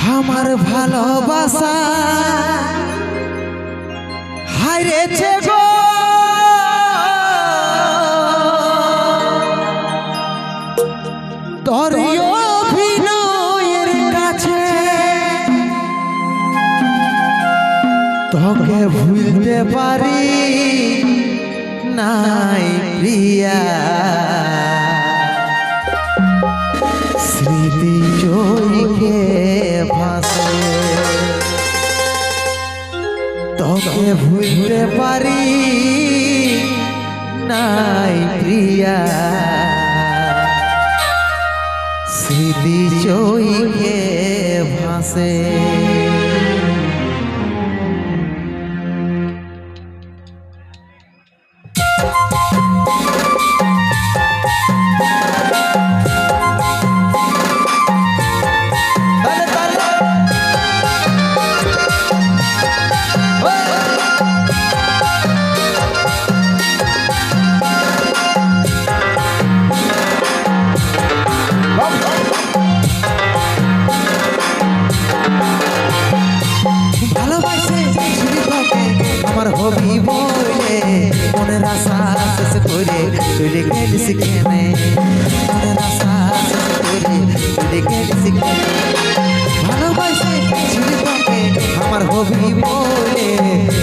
আমার ভালোবাসা হারিয়েছে গো তোর অভিনয়ের কাছে তোকে ভুলতে পারি নাই প্রিয়া স্মৃতি চোখে ভাসে তোকে ভুলতে পারি নাই প্রিয়া স্মৃতি চোখে ভাসে হবি বলে মনের আশা শেষ করে চলে গেলি সেখানে মনের আশা শেষ করে চলে গেলি সেখানে ভালোবাসে ছিলি তোকে আমার হবি বলে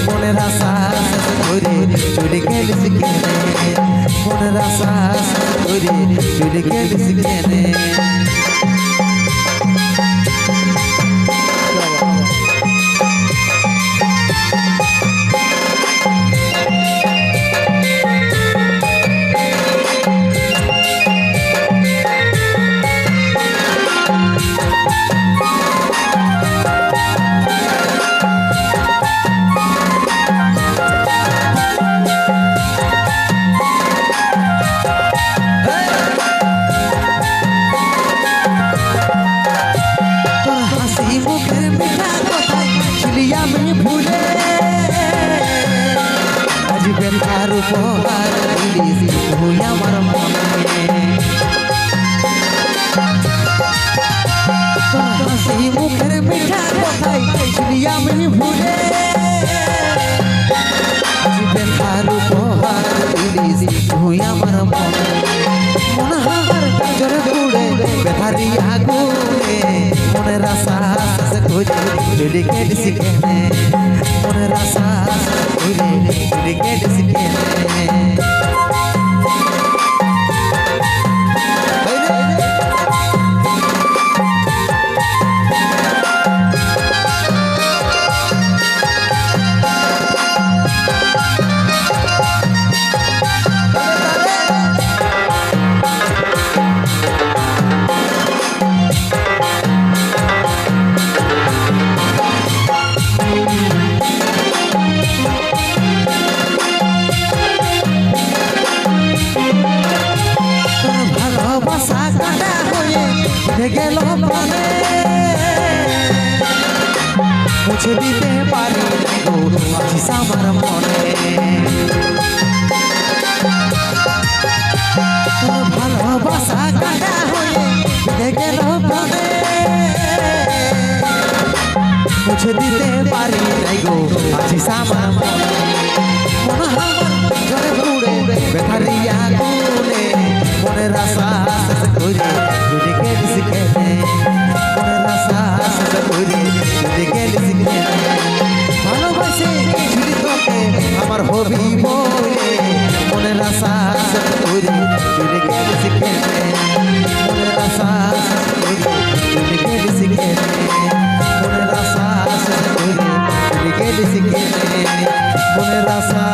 মনের আশা শেষ করে চলে গেলি সেখানে মনের আশা শেষ করে চলে গেলি সেখানে বেকার উপহার দিলি তুই আমার মনে হাসি মুখের মিঠা কথাই শুনি আমি ভুলে বেকার উপহার দিলি তুই আমার মনে মন হার জোরে পুড়ে বেকারি আগুনে মনের আশা শেষ করে চলে গেলি সেখানে মনের আশা শেষ করে চলে গেলি সেখানে গেল প্রাণে মুছে দিতে পারি আছিস আমার মনে ভালোবাসা কাটা হয়ে গেল প্রাণে মুছে দিতে পারি আছিস আমার মনে মন আমার জলে পুড়ে বেকারিয়া গুনে মনের আশা শেষ করে চলে গেলি সেখানে মনের আশা শেষ করে চলে গেলি সেখানে ভালোবাসে ছিলি তোকে আমার হবি বলে মনের আশা শেষ করে চলে গেলি সেখানে মনের আশা শেষ করে চলে গেলি সেখানে মনের আশা শেষ করে চলে গেলি সেখানে মনের আশা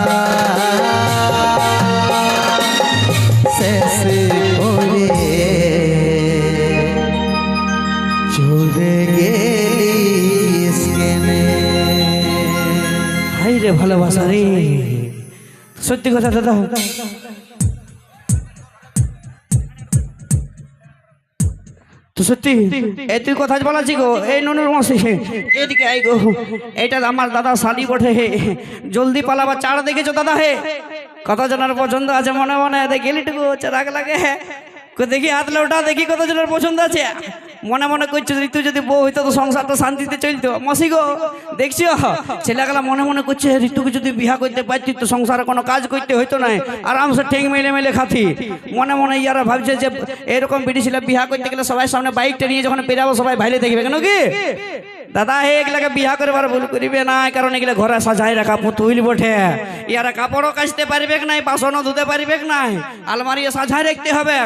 শেষ করে চলে গেলিস কেনে হাই রে ভালোবাসা রে সত্যি কথা দাদা তো সত্যি এই তুই কথা বলাছি গো এই ননুর মাসে এদিকে আই গো এটা আমার দাদা শালি বটে হে জলদি পালাবা চাড় দেখেছো দাদা হে কত জনের পছন্দ আছে মনে মনে গেলিটুকু রাগ লাগে দেখি হাত লোটা দেখি কত জনের পছন্দ আছে মনে মনে করছে ঋতু যদি বউ হইতো তো সংসারটা শান্তিতে চলতো। মাসি গো দেখছো ছেলেগুলা মনে মনে করছে ঋতুকে যদি বিয়া করতে পারতি তো সংসারে কোনো কাজ করতে হইতো না, আরামসে ঠেং মেলে মেলে খাতি। মনে মনে ইয়ারা ভাবছে যে এরকম বিটি ছেলে বিয়া করতে গেলে সবাই সামনে বাইকটা নিয়ে যখন পেরাবো সবাই ভাইলে দেখবে, কেন কি দাদা হে এগুলাকে বিয়া করবার ভুল করিবে না, কারণ এগুলা ঘরে সাজাই রাখা পুতুল বটে। ইয়ারা কাপড়ও কাচতে পারবে নাই, বাসনও ধুতে পারবে নাই, আলমারি সাজাই রাখতে হবে।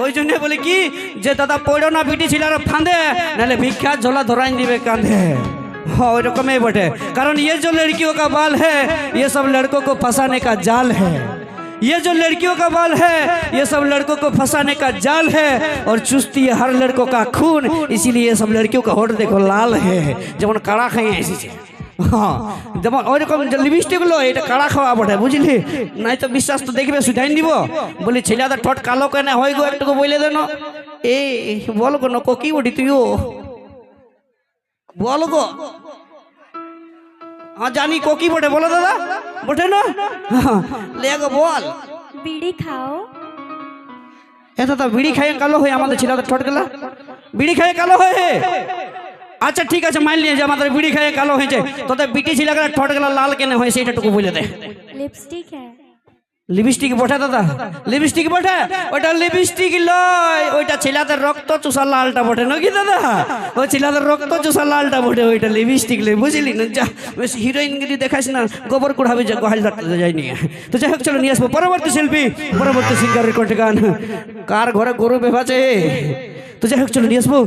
ওই জন্য বলি কি যে দাদা পড়ো না বিটি ছিল ফাঁদে, নাহলে ভিক্ষার ঝোলা ধরাই দিবে কাঁধে। हाँ वही रकम ही बटे, कारण ये जो लड़कियों का बाल है ये सब लड़कों को फंसाने का जाल है। ये जो लड़कियों का बाल है ये सब लड़कों को फंसाने का जाल है, और चुस्ती है हर लड़कों का खून, इसीलिए ये सब लड़कियों का होठ देखो लाल है, जब कड़ा खाए ऐसी से। हाँ যেমন ওইরকম লিপস্টিক গুলো এটা কাড়া খাওয়া বটে, বুঝলি? নাই তো বিশ্বাস তো দেখবে সুধাই দিব। বলি ছেলেদের ঠোঁট কালো কেন হয় গো, একটু বলে দেন। এ বল গো নো কি বটি তুইও বল গো। हाँ जानी कोकी बोटे, बोलो दादा बोटे ना। हाँ, ले गो बोल। बीड़ी खाओ। ऐसा तो बीड़ी खाए कालो है हमारे छिला तो ठोट गला, बीड़ी खाए कालो है। अच्छा ठीक है मान लिए हमारे बीड़ी खाए कालो है तो बीटी छिला गला ठोट गला लाल के नहीं है टुकु बोले दे। लिपस्टिक है। লিপস্টিক বটে দাদা, লিপস্টিক বটে, ওটা লিপস্টিক লয়, ওইটা ছেলেদের রক্ত চুষা লালটা বটে নাকি দাদা? ওই ছেলেদের রক্ত চুষা লালটা বটে, ওইটা লিপস্টিক লয়, বুঝলি না? যা বেশি হিরোইনগিরি দেখাস না, গোবর কুড়াবে যে গহাল ডাকতে যায়নি। তো যাই হোক চলো নিয়ে আসবো পরবর্তী শিল্পী, পরবর্তী সিঙ্গারের কণ্ঠে গান। কার ঘরে গরু বেভাছে, তো যাই হোক চলো নিয়ে আসবো।